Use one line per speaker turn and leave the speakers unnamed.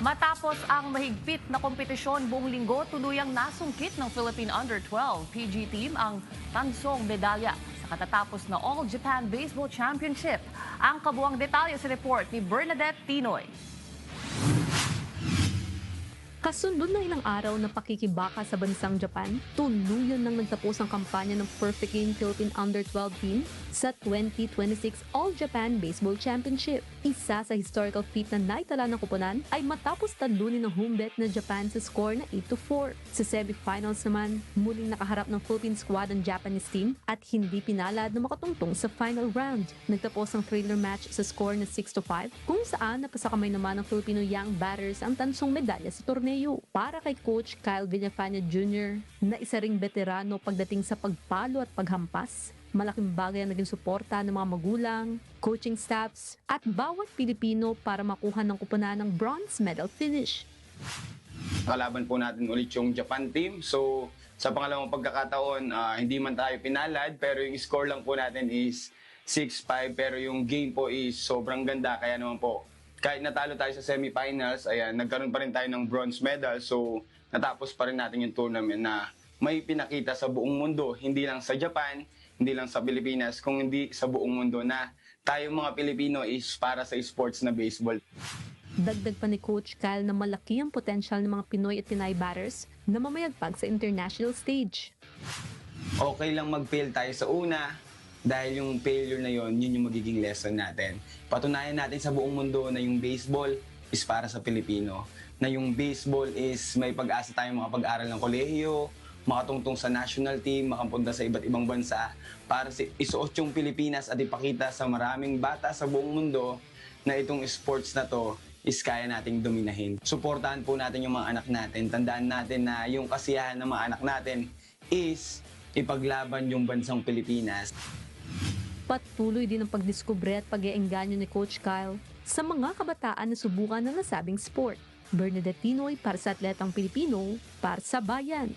Matapos ang mahigpit na kompetisyon buong linggo, tuluyang nasungkit ng Philippine Under-12 PG team ang tansong medalya sa katatapos na All Japan Baseball Championship. Ang kabuang detalye sa report ni Bernadette Tinoy.
Kasunod ng ilang araw na pakikibaka sa bansang Japan, tuluyan nang nagtapos ang kampanya ng Perfect Game Philippine Under-12 team sa 2026 All-Japan Baseball Championship. Isa sa historical feat na naitala ng kuponan ay matapos talunin ng home bet na Japan sa score na 8-4. Sa semifinals naman, muling nakaharap ng Philippine squad ang Japanese team at hindi pinalad na makatungtong sa final round. Nagtapos ang thriller match sa score na 6-5 kung saan napasakamay naman ng Filipino young batters ang tansong medalya sa torneo. Para kay Coach Kyle Villafaña Jr. na isa ring veterano pagdating sa pagpalo at paghampas, malaking bagay ang naging suporta ng mga magulang, coaching staffs at bawat Pilipino para makuha ng kuponan ng bronze medal finish.
Kalaban po natin ulit yung Japan team. So sa pangalawang pagkakataon, hindi man tayo pinalad pero yung score lang po natin is 6-5 pero yung game po is sobrang ganda kaya naman po kahit natalo tayo sa semifinals, ayan, nagkaroon pa rin tayo ng bronze medal. So, natapos pa rin natin yung tournament na may pinakita sa buong mundo. Hindi lang sa Japan, hindi lang sa Pilipinas, kung hindi sa buong mundo na tayo mga Pilipino is para sa sports na baseball.
Dagdag pa ni Coach Kyle na malaki ang potensyal ng mga Pinoy at Pinay batters na mamayagpag sa international stage.
Okay lang mag-fail tayo sa una, dahil yung failure na yon, yun yung magiging lesson natin. Patunayan natin sa buong mundo na yung baseball is para sa Pilipino. Na yung baseball is may pag-asa tayong makapag-aral ng kolehiyo, makatungtong sa national team, makapunta sa iba't ibang bansa para isuot yung Pilipinas at ipakita sa maraming bata sa buong mundo na itong sports na to is kaya nating dominahin. Suportahan po natin yung mga anak natin. Tandaan natin na yung kasiyahan ng mga anak natin is ipaglaban yung bansang Pilipinas.
Patuloy din ang pagdiskubre at pag-iengganyo ni Coach Kyle sa mga kabataan na subukan ng nasabing sport. Bernadette Tinoy para sa Atletang Pilipino, para sa Bayan.